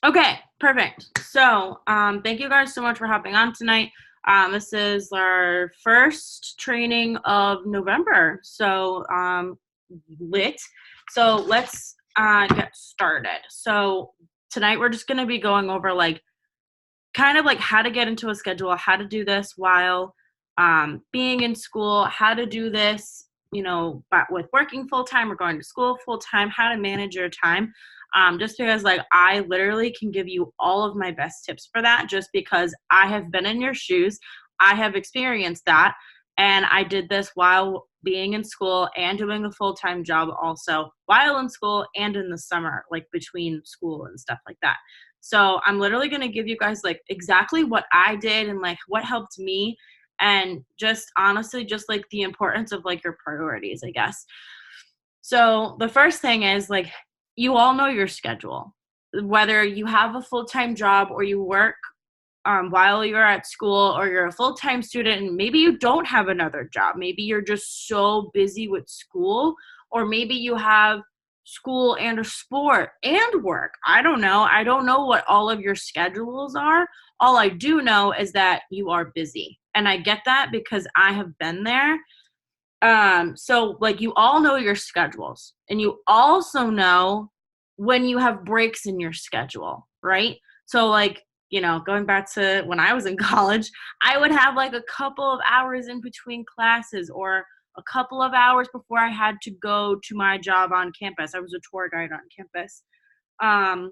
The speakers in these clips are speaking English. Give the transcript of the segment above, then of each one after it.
Okay, perfect. So, thank you guys so much for hopping on tonight. This is our first training of November. So, lit. So, let's get started. So, tonight we're just going to be going over like kind of like how to get into a schedule, how to do this while being in school, how to do this, but with working full time or going to school full time, how to manage your time. Just because, like, I literally can give you all of my best tips for that, just because I have been in your shoes. I have experienced that. And I did this while being in school and doing a full time job, also while in school and in the summer, like between school and stuff like that. So I'm literally going to give you guys like exactly what I did and like what helped me, and just honestly just like the importance of like your priorities, I guess. So the first thing is like you all know your schedule. Whether you have a full-time job or you work while you're at school, or you're a full-time student and maybe you don't have another job. Maybe you're just so busy with school, or maybe you have school and a sport and work. I don't know. I don't know what all of your schedules are. All I do know is that you are busy. And I get that because I have been there. So like you all know your schedules, and you also know when you have breaks in your schedule, right? So like, going back to when I was in college, I would have like a couple of hours in between classes, or a couple of hours before I had to go to my job on campus. I was a tour guide on campus. Um,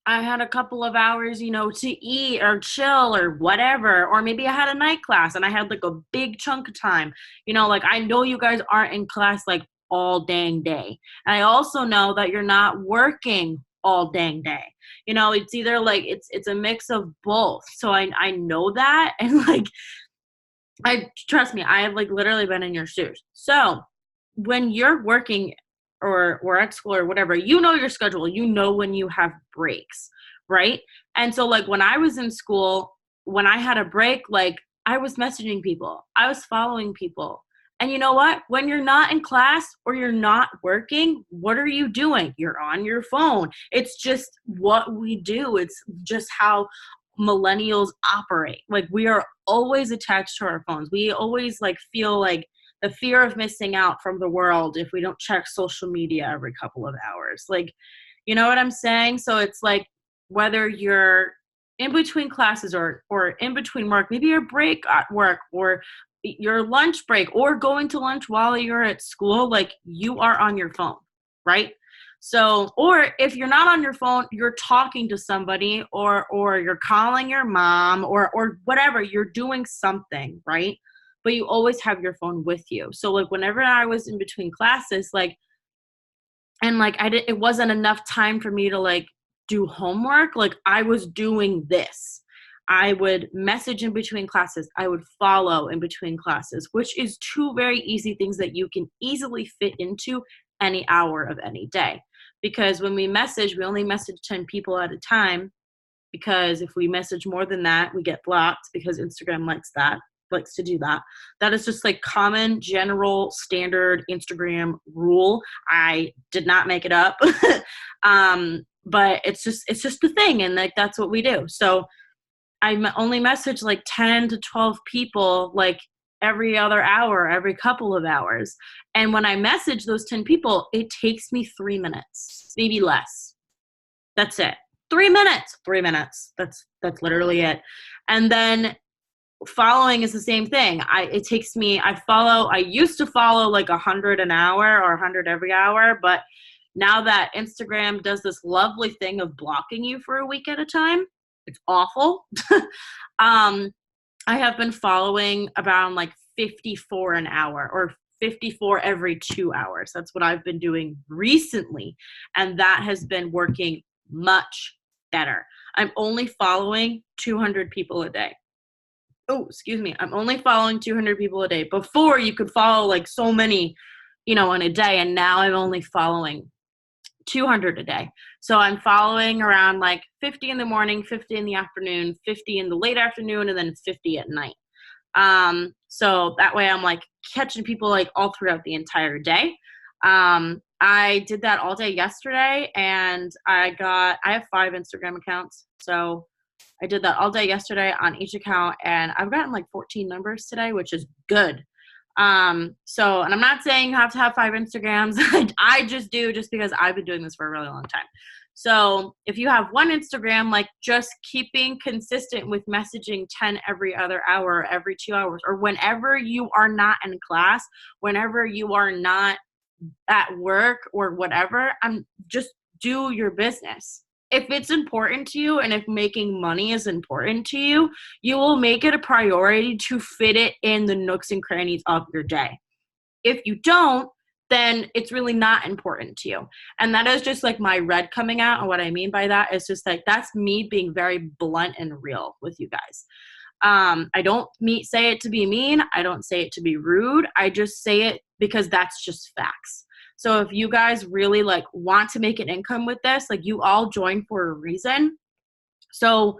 I had a couple of hours, to eat or chill or whatever. Or maybe I had a night class and I had like a big chunk of time. Like I know you guys aren't in class like all dang day. And I also know that you're not working all dang day. It's either like it's a mix of both. So I know that. And like I trust me, I have like literally been in your shoes. So when you're working or at school or whatever, you know your schedule. You know when you have breaks, right? And so like when I was in school, when I had a break, like I was messaging people, I was following people. And you know what? When you're not in class or you're not working, what are you doing? You're on your phone. It's just what we do. It's just how millennials operate. Like we are always attached to our phones. We always like feel like the fear of missing out from the world if we don't check social media every couple of hours. Like, you know what I'm saying? So it's like whether you're in between classes or in between work, maybe your break at work or your lunch break or going to lunch while you're at school, like you are on your phone, right? So, or if you're not on your phone, you're talking to somebody, or you're calling your mom, or whatever, you're doing something, right? But you always have your phone with you. So like whenever I was in between classes, like, and like it wasn't enough time for me to like do homework, like I was doing this. I would message in between classes. I would follow in between classes, which is two very easy things that you can easily fit into any hour of any day. Because when we message, we only message 10 people at a time, because if we message more than that, we get blocked because Instagram likes to do that. That is just like common, general, standard Instagram rule. I did not make it up. But it's just the thing, and like that's what we do. So I only message like 10 to 12 people like every other hour, every couple of hours. And when I message those 10 people, it takes me 3 minutes, maybe less. That's it. 3 minutes. 3 minutes. That's literally it. And then following is the same thing. I used to follow like 100 an hour or 100 every hour, but now that Instagram does this lovely thing of blocking you for a week at a time, it's awful. um, I have been following about like 54 an hour, or 54 every 2 hours. That's what I've been doing recently. And that has been working much better. I'm only following 200 people a day. Oh, excuse me. I'm only following 200 people a day. Before you could follow like so many, in a day. And now I'm only following 200 a day. So I'm following around like 50 in the morning, 50 in the afternoon, 50 in the late afternoon, and then 50 at night. So that way I'm like catching people like all throughout the entire day. I did that all day yesterday, and I have 5 Instagram accounts. So I did that all day yesterday on each account, and I've gotten like 14 numbers today, which is good. And I'm not saying you have to have 5 Instagrams. I just do, just because I've been doing this for a really long time. So if you have 1 Instagram, like just keeping consistent with messaging 10 every other hour, every 2 hours, or whenever you are not in class, whenever you are not at work or whatever, just do your business. If it's important to you and if making money is important to you, you will make it a priority to fit it in the nooks and crannies of your day. If you don't, then it's really not important to you. And that is just like my red coming out. And what I mean by that is just like, that's me being very blunt and real with you guys. I don't say it to be mean. I don't say it to be rude. I just say it because that's just facts. So if you guys really like want to make an income with this, like you all join for a reason. So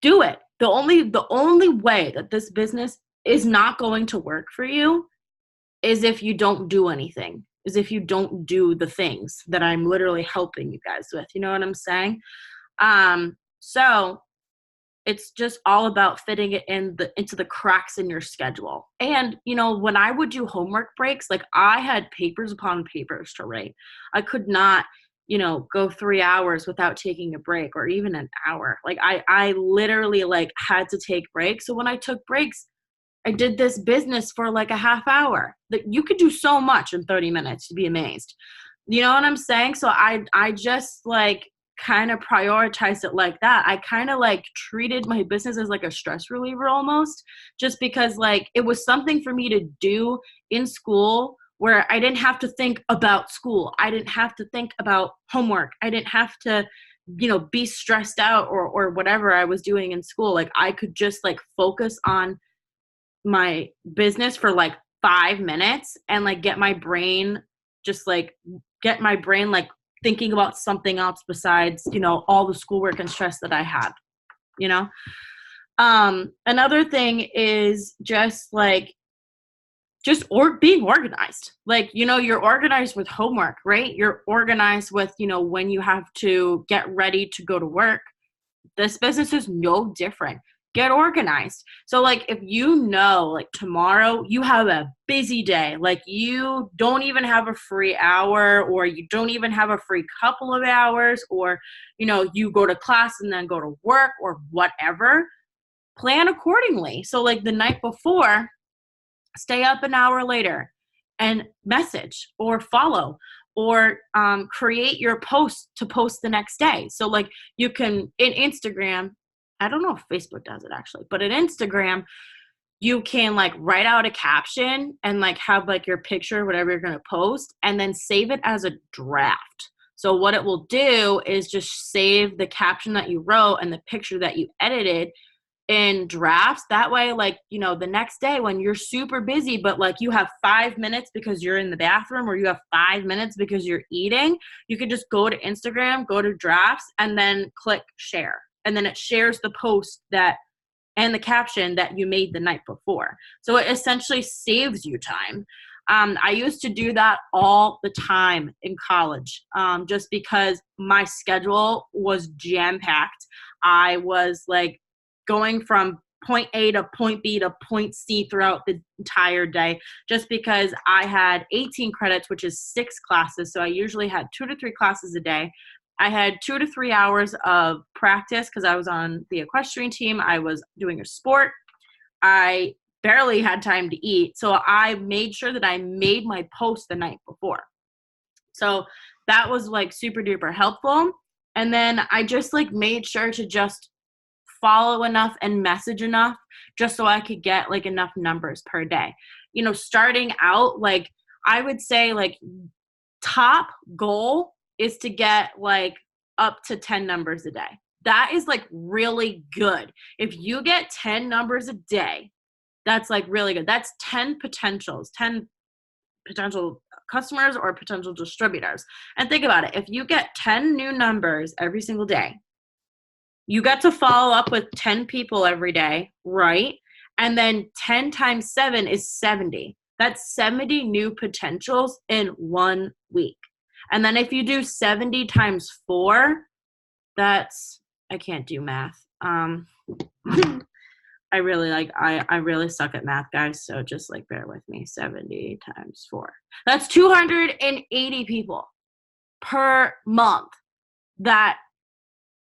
do it. The only way that this business is not going to work for you is if you don't do anything, is if you don't do the things that I'm literally helping you guys with. You know what I'm saying? So it's just all about fitting it into the cracks in your schedule. And, when I would do homework breaks, like I had papers upon papers to write. I could not, go 3 hours without taking a break, or even an hour. Like I literally like had to take breaks. So when I took breaks, I did this business for like a half hour. That you could do so much in 30 minutes. You'd be amazed. You know what I'm saying? So I just like kind of prioritized it like that. I kind of like treated my business as like a stress reliever almost, just because like it was something for me to do in school where I didn't have to think about school. I didn't have to think about homework. I didn't have to, be stressed out or whatever I was doing in school. Like I could just like focus on my business for like 5 minutes and like get my brain like thinking about something else besides, all the schoolwork and stress that I had, Another thing is just being organized. Like, you're organized with homework, right? You're organized with, when you have to get ready to go to work. This business is no different. Get organized. So like if like tomorrow you have a busy day, like you don't even have a free hour, or you don't even have a free couple of hours, or you go to class and then go to work or whatever, plan accordingly. So like the night before, stay up an hour later and message or follow or create your post to post the next day. So like you can, in Instagram, I don't know if Facebook does it actually, but in Instagram, you can like write out a caption and like have like your picture, whatever you're going to post, and then save it as a draft. So what it will do is just save the caption that you wrote and the picture that you edited in drafts. That way, like, the next day when you're super busy, but like you have 5 minutes because you're in the bathroom, or you have 5 minutes because you're eating, you can just go to Instagram, go to drafts, and then click share. And then it shares the post and the caption that you made the night before. So it essentially saves you time. I used to do that all the time in college, just because my schedule was jam-packed. I was like going from point A to point B to point C throughout the entire day, just because I had 18 credits, which is 6 classes. So I usually had 2 to 3 classes a day. I had 2 to 3 hours of practice because I was on the equestrian team. I was doing a sport. I barely had time to eat. So I made sure that I made my post the night before. So that was like super duper helpful. And then I just like made sure to just follow enough and message enough just so I could get like enough numbers per day. Starting out, like I would say like top goal is to get like up to 10 numbers a day. That is like really good. If you get 10 numbers a day, that's like really good. That's 10 potential customers or potential distributors. And think about it. If you get 10 new numbers every single day, you got to follow up with 10 people every day, right? And then 10 times 7 is 70. That's 70 new potentials in 1 week. And then if you do 70 times 4, that's, I can't do math. I really suck at math, guys, so just like bear with me. 70 times 4. That's 280 people per month that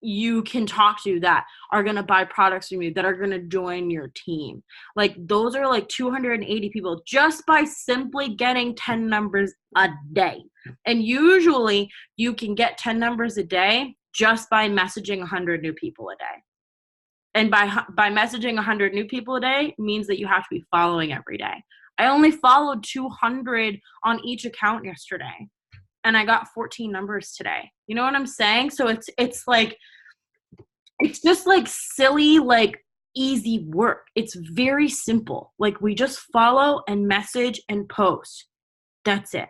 you can talk to that are going to buy products from you, that are going to join your team. Like, those are like 280 people just by simply getting 10 numbers a day. And usually you can get 10 numbers a day just by messaging 100 new people a day. And by messaging 100 new people a day means that you have to be following every day. I only followed 200 on each account yesterday, and I got 14 numbers today. You know what I'm saying? So it's like, it's just like silly, like easy work. It's very simple. Like, we just follow and message and post. That's it.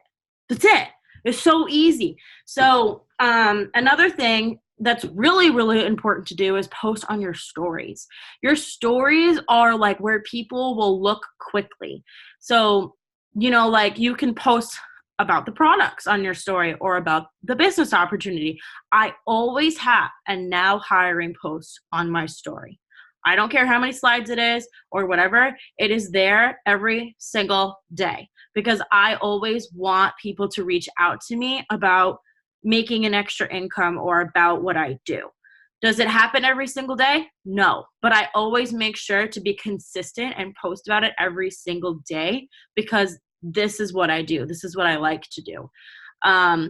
That's it. It's so easy. So another thing that's really, really important to do is post on your stories. Your stories are like where people will look quickly. So, like, you can post about the products on your story or about the business opportunity. I always have a now hiring post on my story. I don't care how many slides it is or whatever. It is there every single day because I always want people to reach out to me about making an extra income or about what I do. Does it happen every single day? No, but I always make sure to be consistent and post about it every single day because this is what I do. This is what I like to do.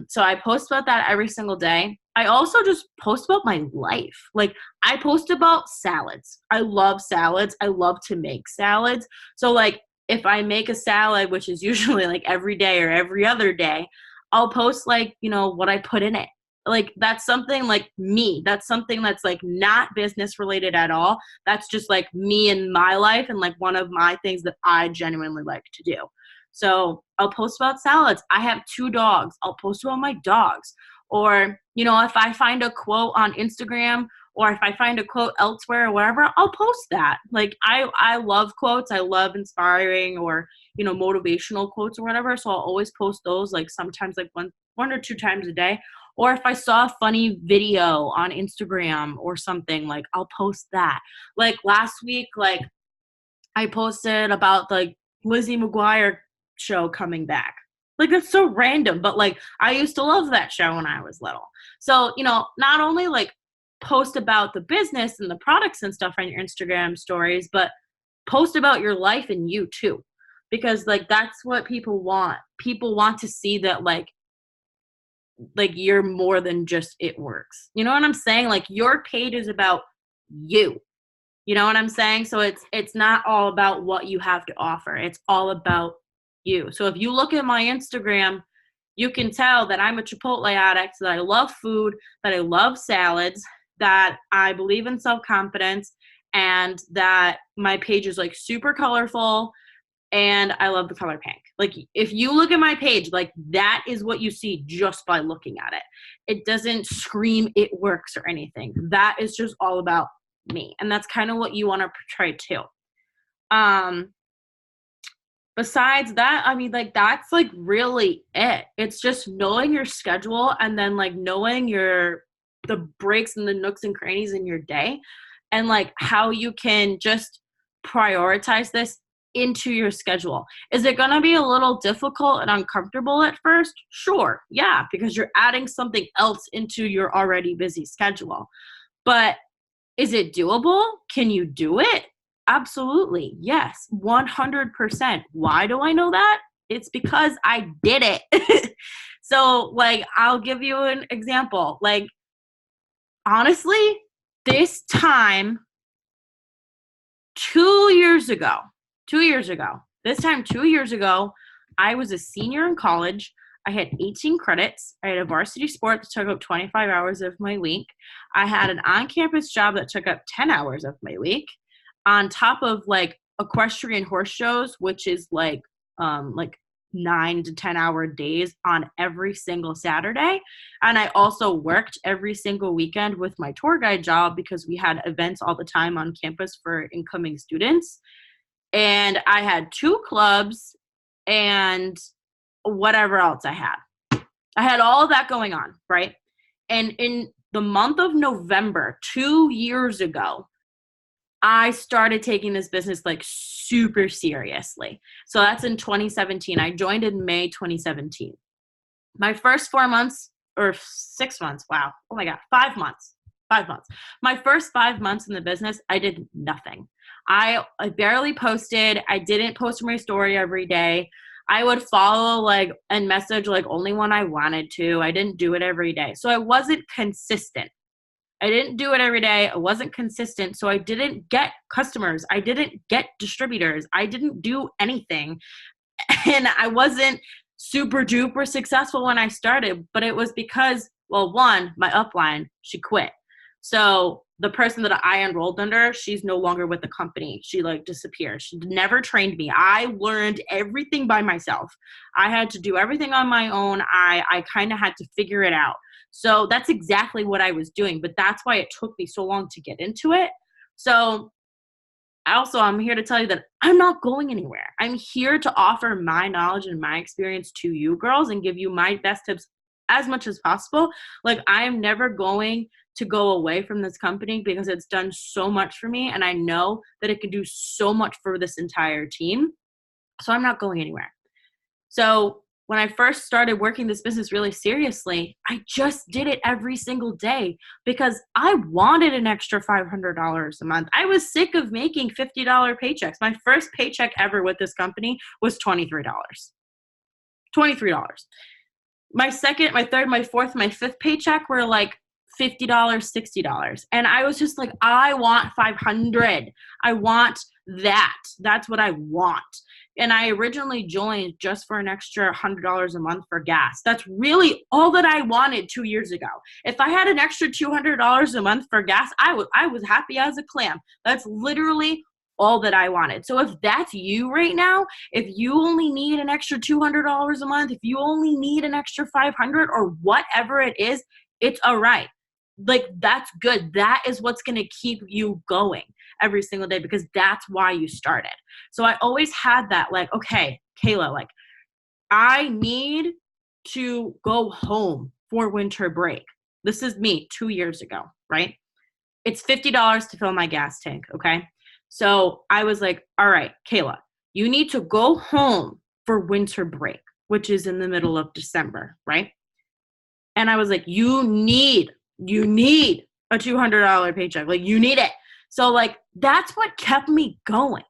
So I post about that every single day. I also just post about my life. Like, I post about salads. I love salads. I love to make salads. So like, if I make a salad, which is usually like every day or every other day, I'll post like, what I put in it. Like, that's something like me. That's something that's like not business related at all. That's just like me and my life and like one of my things that I genuinely like to do. So I'll post about salads. I have 2 dogs. I'll post about my dogs. Or, if I find a quote on Instagram or if I find a quote elsewhere or wherever, I'll post that. Like, I love quotes. I love inspiring or, motivational quotes or whatever. So I'll always post those, like sometimes like one or 2 times a day. Or if I saw a funny video on Instagram or something, like, I'll post that. Like, last week, like, I posted about like Lizzie McGuire show coming back. Like, that's so random, but like, I used to love that show when I was little. So, not only like post about the business and the products and stuff on your Instagram stories, but post about your life and you too. Because like, that's what people want. People want to see that like you're more than just it works. You know what I'm saying? Like, your page is about you. You know what I'm saying? So it's not all about what you have to offer. It's all about you. So if you look at my Instagram, you can tell that I'm a Chipotle addict, that I love food, that I love salads, that I believe in self-confidence, and that my page is like super colorful and I love the color pink. Like, if you look at my page, like, that is what you see just by looking at it. It doesn't scream it works or anything. That is just all about me. And that's kind of what you want to portray too. Besides that, I mean, like, that's like really it. It's just knowing your schedule and then like knowing the breaks and the nooks and crannies in your day and like how you can just prioritize this into your schedule. Is it going to be a little difficult and uncomfortable at first? Sure. Yeah, because you're adding something else into your already busy schedule. But is it doable? Can you do it? Absolutely. Yes. 100%. Why do I know that? It's because I did it. So like, I'll give you an example. Like, honestly, this time 2 years ago, this time 2 years ago, I was a senior in college. I had 18 credits. I had a varsity sport that took up 25 hours of my week. I had an on-campus job that took up 10 hours of my week on top of like equestrian horse shows, which is like 9 to 10 hour days on every single Saturday. And I also worked every single weekend with my tour guide job because we had events all the time on campus for incoming students. And I had 2 clubs and whatever else I had. I had all of that going on, right? And in the month of November, 2 years ago, I started taking this business like super seriously. So that's in 2017. I joined in May 2017. My first 4 months or 6 months, wow. Oh my God, 5 months. 5 months. My first 5 months in the business, I did nothing. I barely posted. I didn't post my story every day. I would follow like and message like only when I wanted to. I didn't do it every day. So I wasn't consistent. I didn't do it every day. I wasn't consistent. So I didn't get customers. I didn't get distributors. I didn't do anything. And I wasn't super duper successful when I started, but it was because, well, one, my upline, she quit. So the person that I enrolled under, she's no longer with the company. She like disappeared. She never trained me. I learned everything by myself. I had to do everything on my own. I kind of had to figure it out. So that's exactly what I was doing, but that's why it took me so long to get into it. So also, I'm here to tell you that I'm not going anywhere. I'm here to offer my knowledge and my experience to you girls and give you my best tips as much as possible. Like, I am never going to go away from this company because it's done so much for me, and I know that it can do so much for this entire team. So I'm not going anywhere. So when I first started working this business really seriously, I just did it every single day because I wanted an extra $500 a month. I was sick of making $50 paychecks. My first paycheck ever with this company was $23. $23. My second, my third, my fourth, my fifth paycheck were like $50, $60. And I was just like, I want 500. I want that. That's what I want. And I originally joined just for an extra $100 a month for gas. That's really all that I wanted 2 years ago. If I had an extra $200 a month for gas, I was happy as a clam. That's literally all that I wanted. So if that's you right now, if you only need an extra $200 a month, if you only need an extra 500 or whatever it is, it's all right. Like, that's good. That is what's going to keep you going every single day because that's why you started. So I always had that, like, okay, Kayla, like, I need to go home for winter break. This is me 2 years ago, right? It's $50 to fill my gas tank, okay? So I was like, all right, Kayla, you need to go home for winter break, which is in the middle of December, right? And I was like, you need a $200 paycheck. Like, you need it. So like, that's what kept me going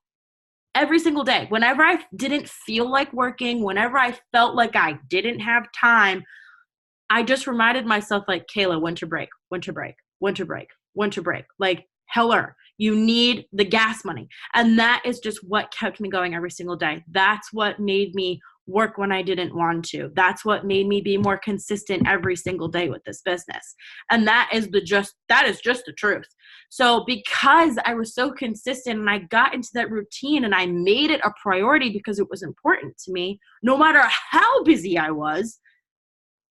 every single day. Whenever I didn't feel like working, whenever I felt like I didn't have time, I just reminded myself, like, Kayla, winter break, winter break, winter break, winter break. Like, Heller, you need the gas money. And that is just what kept me going every single day. That's what made me work when I didn't want to. That's what made me be more consistent every single day with this business. And that is just the truth. So because I was so consistent and I got into that routine and I made it a priority because it was important to me, no matter how busy I was,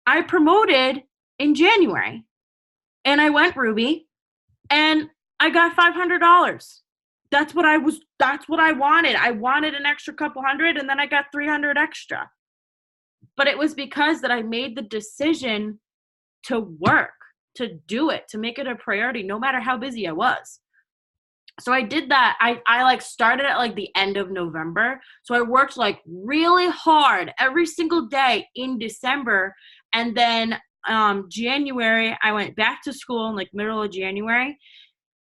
I promoted in January and I went Ruby and I got $500. That's what I wanted. I wanted an extra couple hundred and then I got 300 extra. But it was because that I made the decision to work, to do it, to make it a priority, no matter how busy I was. So I did that. I like started at like the end of November. So I worked like really hard every single day in December. And then January, I went back to school in like middle of January.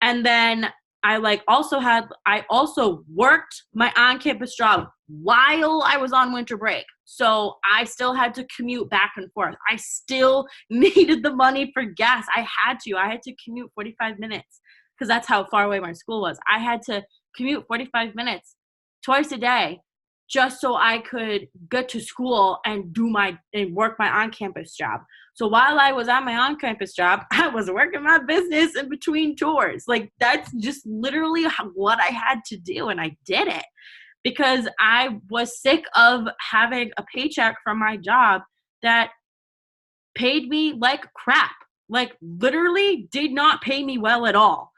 And then I also worked my on-campus job while I was on winter break. So I still had to commute back and forth. I still needed the money for gas. I had to commute 45 minutes because that's how far away my school was. I had to commute 45 minutes twice a day just so I could get to school and work my on-campus job. So while I was on my on-campus job, I was working my business in between tours. Like, that's just literally what I had to do, and I did it because I was sick of having a paycheck from my job that paid me like crap. Like, literally did not pay me well at all.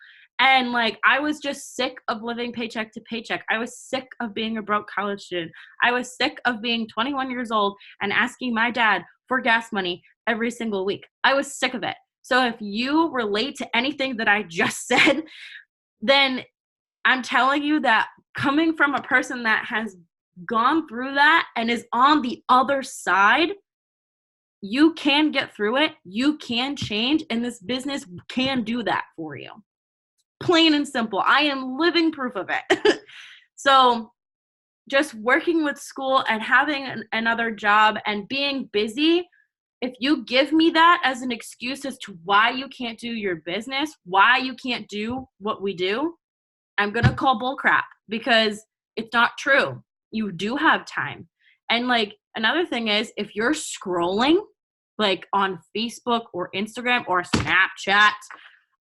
And like, I was just sick of living paycheck to paycheck. I was sick of being a broke college student. I was sick of being 21 years old and asking my dad for gas money every single week. I was sick of it. So if you relate to anything that I just said, then I'm telling you that coming from a person that has gone through that and is on the other side, you can get through it. You can change, and this business can do that for you. Plain and simple. I am living proof of it. So just working with school and having another job and being busy, if you give me that as an excuse as to why you can't do your business, why you can't do what we do, I'm going to call bullcrap, because it's not true. You do have time. And like, another thing is, if you're scrolling like on Facebook or Instagram or Snapchat,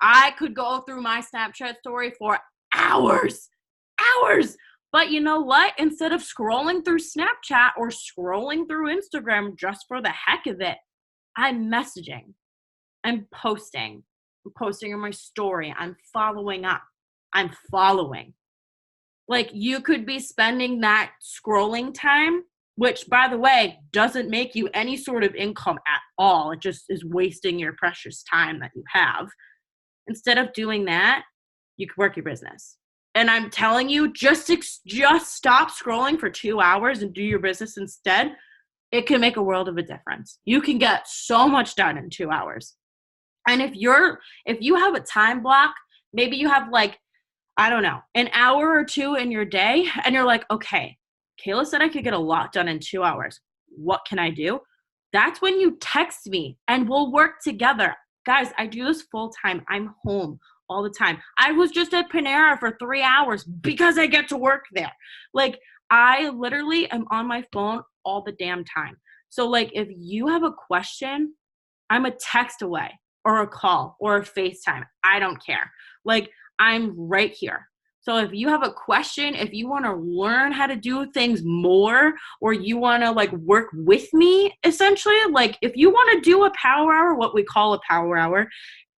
I could go through my Snapchat story for hours. But you know what? Instead of scrolling through Snapchat or scrolling through Instagram just for the heck of it, I'm messaging. I'm posting. I'm posting on my story. I'm following up. I'm following. Like, you could be spending that scrolling time, which, by the way, doesn't make you any sort of income at all. It just is wasting your precious time that you have. Instead of doing that, you could work your business. And I'm telling you, just stop scrolling for 2 hours and do your business instead. It can make a world of a difference. You can get so much done in 2 hours. And if you have a time block, maybe you have like, I don't know, an hour or two in your day, and you're like, okay, Kayla said I could get a lot done in 2 hours. What can I do? That's when you text me and we'll work together. Guys, I do this full time. I'm home all the time. I was just at Panera for 3 hours because I get to work there. Like, I literally am on my phone all the damn time. So like, if you have a question, I'm a text away or a call or a FaceTime. I don't care. Like, I'm right here. So if you have a question, if you want to learn how to do things more, or you want to like work with me, essentially, like if you want to do a power hour, what we call a power hour,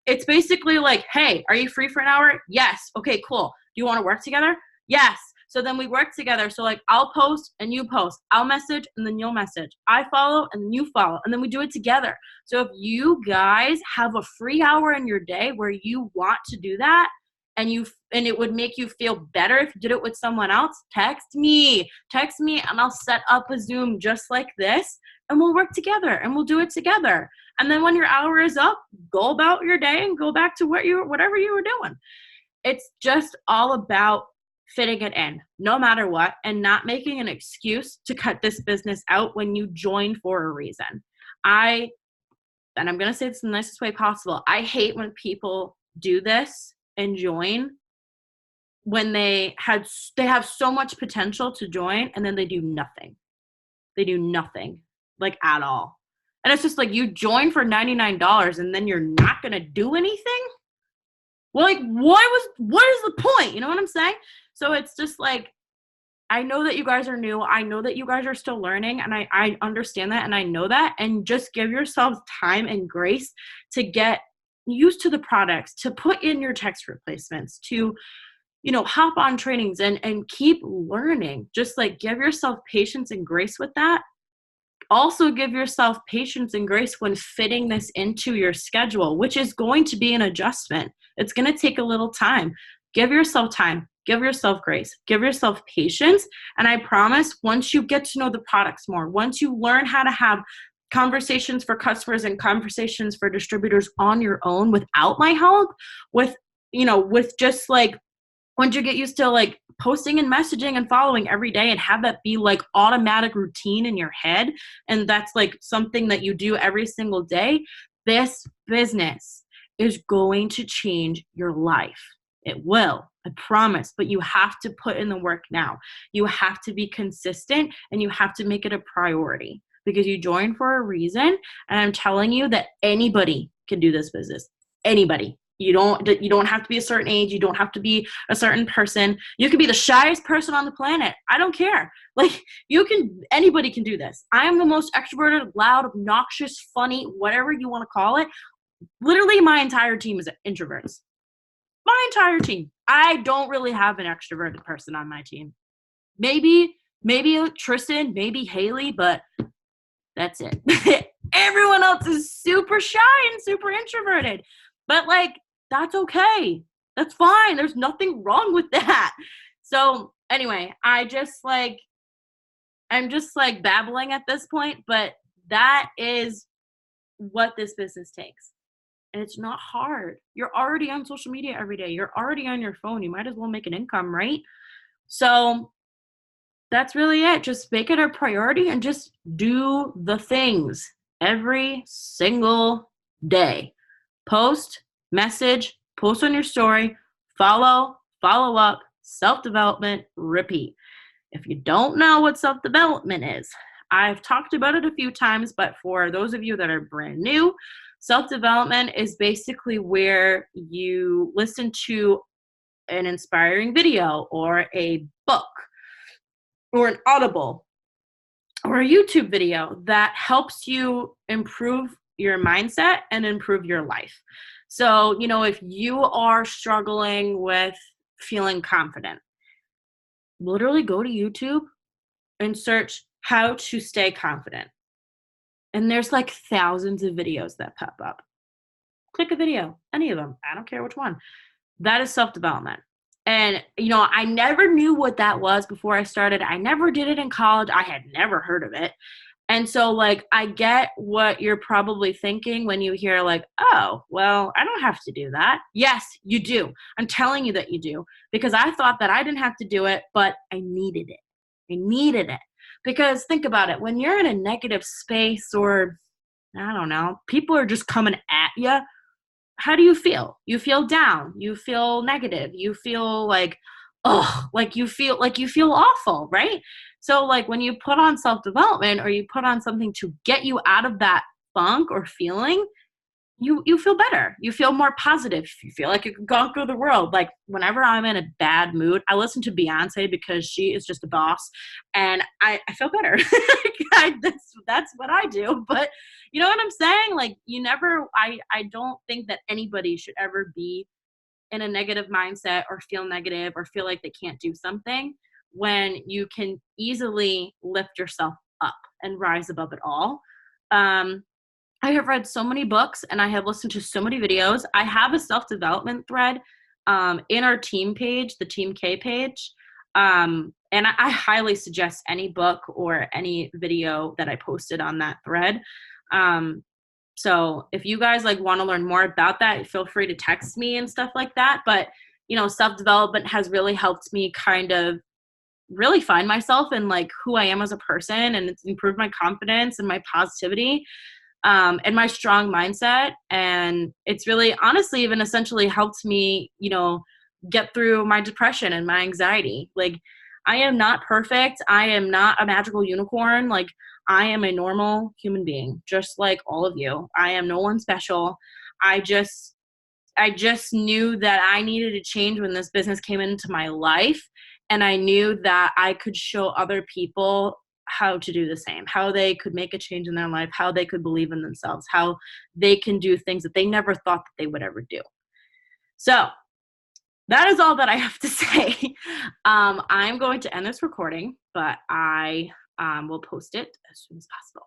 it's basically like, hey, are you free for an hour? Yes. Okay, cool. Do you want to work together? Yes. So then we work together. So like, I'll post and you post. I'll message and then you'll message. I follow and then you follow. And then we do it together. So if you guys have a free hour in your day where you want to do that, and it would make you feel better if you did it with someone else, text me and I'll set up a Zoom just like this, and we'll work together and we'll do it together. And then when your hour is up, go about your day and go back to whatever you were doing. It's just all about fitting it in no matter what, and not making an excuse to cut this business out when you join for a reason. And I'm going to say this in the nicest way possible, I hate when people do this and join when they have so much potential to join, and then they do nothing. They do nothing, like, at all. And it's just like, you join for $99 and then you're not going to do anything? Well, like, what is the point? You know what I'm saying? So it's just like, I know that you guys are new. I know that you guys are still learning, and I understand that, and I know that. And just give yourselves time and grace to get used to the products, to put in your text replacements, to, hop on trainings and keep learning. Just like, give yourself patience and grace with that. Also give yourself patience and grace when fitting this into your schedule, which is going to be an adjustment. It's going to take a little time. Give yourself time. Give yourself grace. Give yourself patience. And I promise, once you get to know the products more, once you learn how to have conversations for customers and conversations for distributors on your own without my help, with just like, once you get used to like posting and messaging and following every day and have that be like automatic routine in your head, and that's like something that you do every single day, this business is going to change your life. It will, I promise, but you have to put in the work now. You have to be consistent, and you have to make it a priority, because you joined for a reason. And I'm telling you that anybody can do this business. Anybody. You don't have to be a certain age. You don't have to be a certain person. You can be the shyest person on the planet. I don't care. Like, anybody can do this. I am the most extroverted, loud, obnoxious, funny, whatever you want to call it. Literally, my entire team is introverts. My entire team. I don't really have an extroverted person on my team. Maybe Tristan, maybe Haley, but that's it. Everyone else is super shy and super introverted. But like, that's okay. That's fine. There's nothing wrong with that. So anyway, I'm just like babbling at this point, but that is what this business takes. And it's not hard. You're already on social media every day. You're already on your phone. You might as well make an income, right? So that's really it. Just make it a priority and just do the things every single day. Post, message, post on your story, follow up, self-development, repeat. If you don't know what self-development is, I've talked about it a few times, but for those of you that are brand new, self-development is basically where you listen to an inspiring video or a book or an Audible or a YouTube video that helps you improve your mindset and improve your life. So, if you are struggling with feeling confident, literally go to YouTube and search how to stay confident. And there's like thousands of videos that pop up. Click a video, any of them. I don't care which one. That is self-development. And, I never knew what that was before I started. I never did it in college. I had never heard of it. And so, like, I get what you're probably thinking when you hear, like, oh, well, I don't have to do that. Yes, you do. I'm telling you that you do. Because I thought that I didn't have to do it, but I needed it. I needed it. Because think about it. When you're in a negative space or, I don't know, people are just coming at you, how do you feel? You feel down. You feel negative. You feel like, oh, like you feel awful, right? So like when you put on self-development or you put on something to get you out of that funk or feeling, you feel better. You feel more positive. You feel like you can conquer the world. Like whenever I'm in a bad mood, I listen to Beyonce because she is just a boss, and I feel better. That's what I do. But you know what I'm saying? Like I don't think that anybody should ever be in a negative mindset or feel negative or feel like they can't do something when you can easily lift yourself up and rise above it all. I have read so many books and I have listened to so many videos. I have a self-development thread in our team page, the Team K page. And I highly suggest any book or any video that I posted on that thread. So if you guys like want to learn more about that, feel free to text me and stuff like that. But, self-development has really helped me kind of really find myself and like who I am as a person, and it's improved my confidence and my positivity. And my strong mindset. And it's really honestly even essentially helped me, get through my depression and my anxiety. Like I am not perfect. I am not a magical unicorn. Like I am a normal human being, just like all of you. I am no one special. I just knew that I needed to change when this business came into my life. And I knew that I could show other people how to do the same, how they could make a change in their life, how they could believe in themselves, how they can do things that they never thought that they would ever do. So that is all that I have to say. I'm going to end this recording, but I will post it as soon as possible.